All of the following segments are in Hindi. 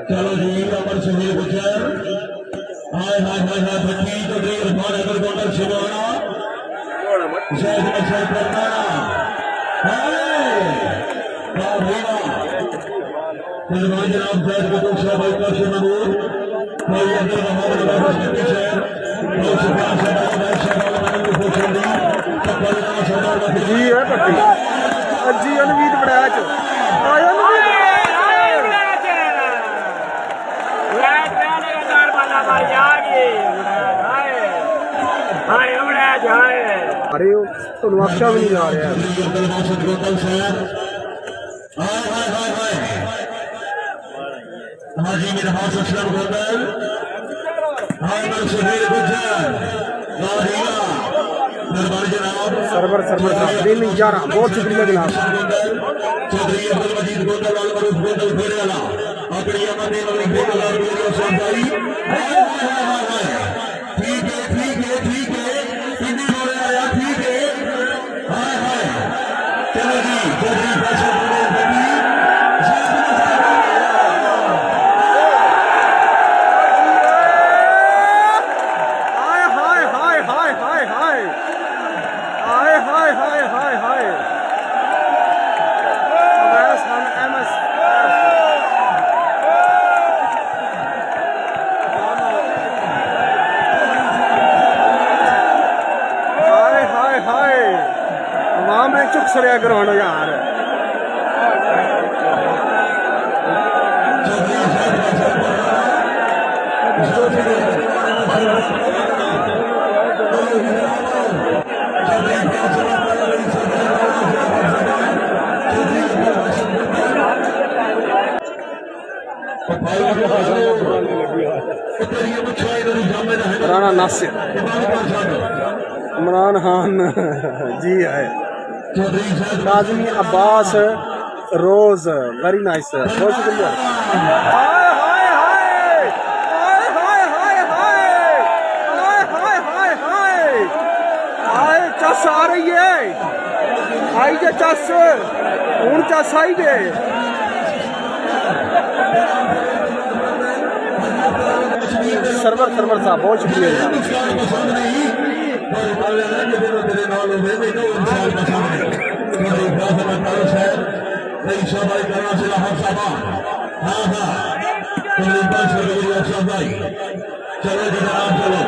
चलो जी अमर सुनील गुजर हाय हाय हाय हाय भट्टी चौधरी इरफान हैदर गोंडल शिवाना जैद मशहूर करना हाय क्या होगा पहलवान जनाब जैद बतूर शाह भाई काशिम महमूद भाई अब्दुल मोहम्मद बाबा शक्ति शहर भाई सुफियान शहबाज भाई शहबाज मैंने को पूछा जी है भट्टी जी अनवीद बड़ैच आया अरे तो नक्शा भी नहीं आ रहा हाजी मेरा हाथ असलम गोंडल हाय मैं सुनील गुजर सरवर सरवर साहब दिन 11 बहुत शुक्रिया जनाब चौधरी अब्दुल मजीद गोंडल अल मरूफ गोंडल फेरे वाला अपनी अमन वाली गोंडल और वीडियो सरदारी ठीक है कितनी बोले आया ठीक है हाय हाय चलो जी चौधरी फैशन चुक सरिया करवाना यार राणा नासिर इमरान खान जी है काजमी अब्बास रोज वेरी नाइस बहुत शुक्रिया चस आ रही है आई जे चस हूं चस आई जे सरवर सरवर साहब बहुत शुक्रिया चलो जी जनाब चलो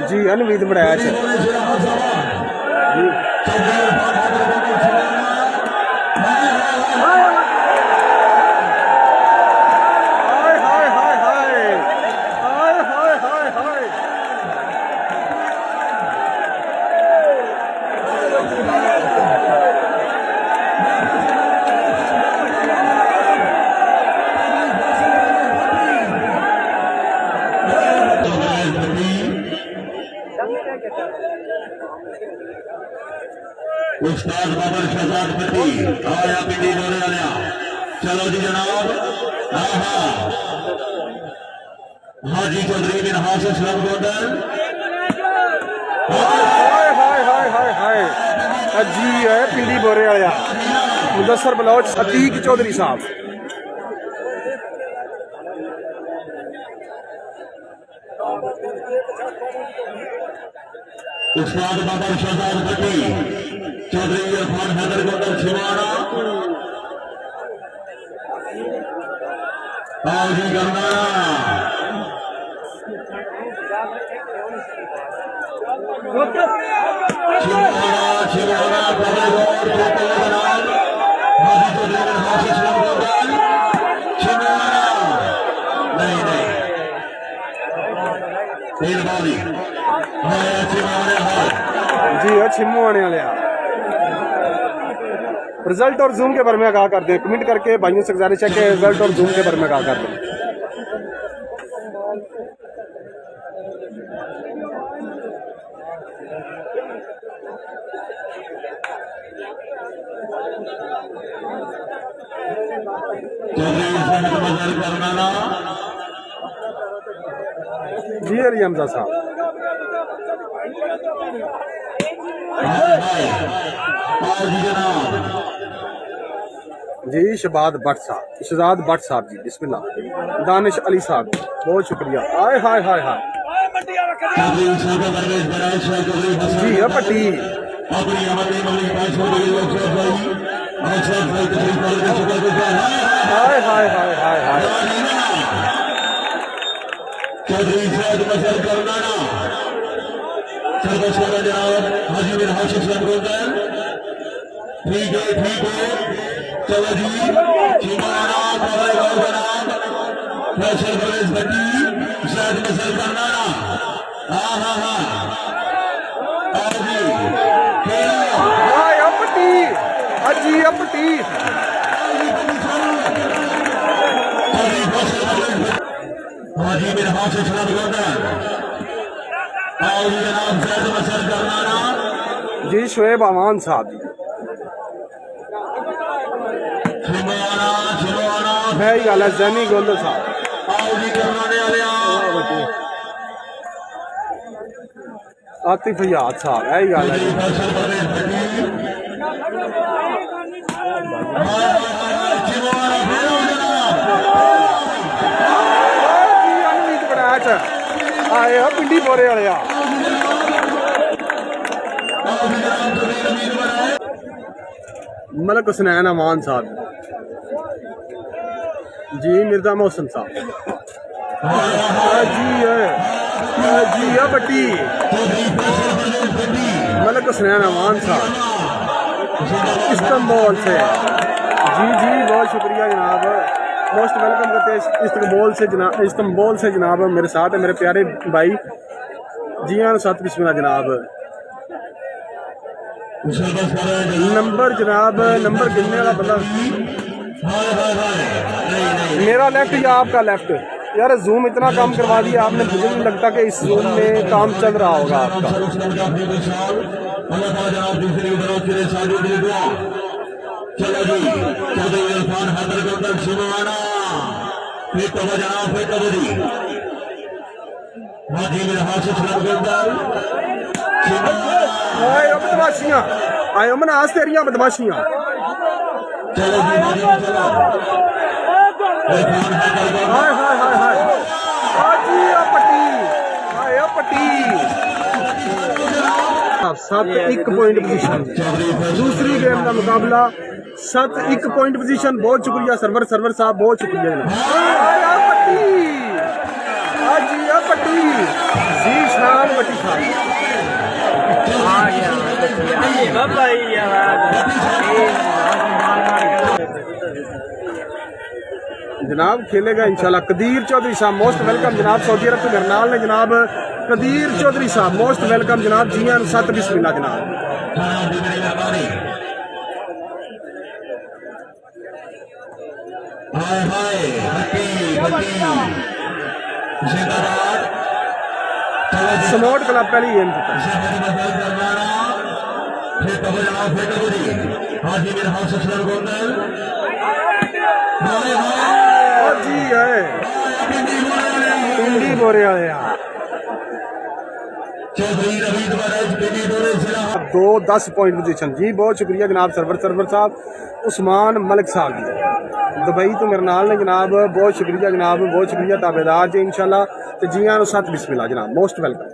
जी अनवीद बड़ैच उस्ताद बाबर शहजाद पति आया पिंडी जोड़े आया चलो जी जनाब हाजी चौधरी बिन हास असलम गोंडल हाय हाय हाय हाय हाय जी है पिंडी बोरे आया मुदस्सर बलोच अतीक चौधरी साहब उस्ताद बाबर शहजाद पति चौधरी इरफान हैदर गोंडल छिवाड़ा जी गंगाना छिवाड़ा जी छिमू आने वाले रिजल्ट और जूम के बारे में आगाह कर दें कमेंट करके भाइयों से गुजारिश है कि रिजल्ट और जूम के बारे में आगाह कर दें जी अली हमजा साहब आओ जी जनाब जी शहजाद भट्ट साहब जी बिस्मिल्लाह। दानिश अली साहब बहुत शुक्रिया। आए हाय हाय हाय जी है पट्टी। हाय हाय हाय हाय हाय चौधरी फैज मसल करनाना सरपंच का जनाब हाजी बिन हाशिम गोंदल। ठीक है चलो जी चिमाना पहले जनाब फैसल प्रवेश भट्टी शायद मसल करनाना। हाँ हाँ हाँ आओ जी हाय अपटी हाजी अपटी। हाजी बिन हाशिम गोंदल। आओ जी जनाब फैज मसल करनाना जी शोएब अमान साहब जी चिमाना चिमाना है ही गल है। जैनी गोंदल साहब आओ जी करनाने वाले आतिफ हयात साहब है ही गल है जी। फैसल प्रवेश भट्टी चिमाना फिर जनाब आए हो पिंडी बोरे वाले मलक हुसनैन अमान साहब जी मिर्जा मोहसन साहब जी है बट्टी मलक हुसनैन अमान साहब इस्तांबुल से जी बहुत शुक्रिया जनाब। मोस्ट वेलकम करते हैं इस्तांबुल से जनाब मेरे साथ है मेरे प्यारे भाई जी हाँ सत बिस्मिल्लाह जनाब। नंबर जनाब नंबर गिनने वाला बंदा मेरा लेफ्ट या आपका लेफ्ट। यार जूम इतना काम करवा दिया आपने, मुझे नहीं लगता कि इस जूम में काम चल रहा होगा आपका। चलो जी चौधरी इरफान हैदर गोंदल सुनाना फिर तो जनाब फिर तो जी हाजी मेरे हाशिम गोंदल आए बदमाशियां आए मनास तेरियां बदमाशियां। चलो जी चलो इरफान हैदर गोंदल हाय हाय हाय हाय हाजी पट्टी हाय पट्टी 7-1 पॉइंट पोजीशन। दूसरी गेम का मुकाबला 7-1 पॉइंट पोजीशन। बहुत शुक्रिया सरवर साहब बहुत शुक्रिया जनाब। पट्टी हाजी पट्टी जी शान पट्टी साहब जनाब खेलेगा इंशाल्लाह कदीर चौधरी साहब मोस्ट वेलकम जनाब। सऊदी अरब से गरनाल ने जनाब कदीर चौधरी साहब मोस्ट वेलकम जनाब। जी हाँ सत बिस्मिल्लाह जनाब। स्मोट क्लब पहली गेम जी है पिंडी बोरे वाले 2-10 पॉइंट पोजीशन। जी बहुत शुक्रिया जनाब सरवर साहब उस्मान मलिक साहब जी दुबई तो मेरे नाल ने जनाब बहुत शुक्रिया जनाब बहुत शुक्रिया ताबेदार जी इंशाल्लाह। तो जी हाँ सत बिस्मिल्लाह जनाब मोस्ट वेलकम।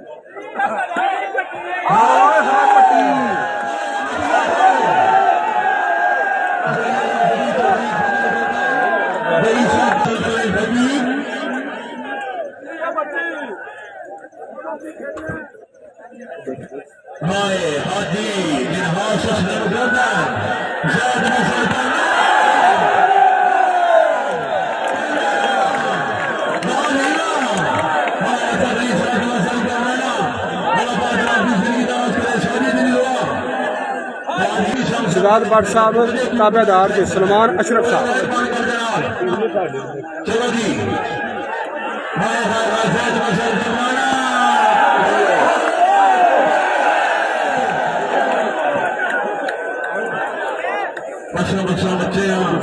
शहजाद भट्ट साहब ताबेदार जी सलमान अशरफ साहब। चलो जी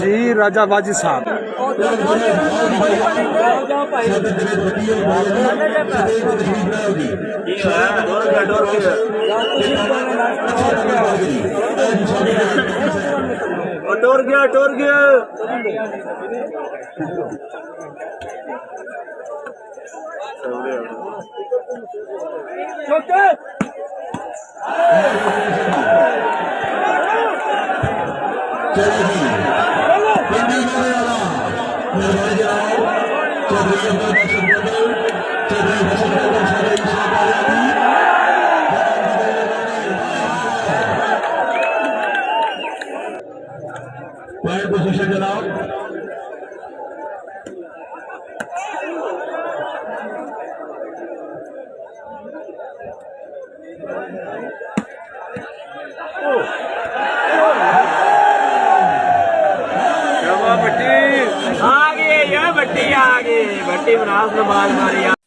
जी राजा वाजिद साहब टोर गया पॉइंट पोजीशन जनाब भट्टी आ गई भट्टी बना बाल मारी।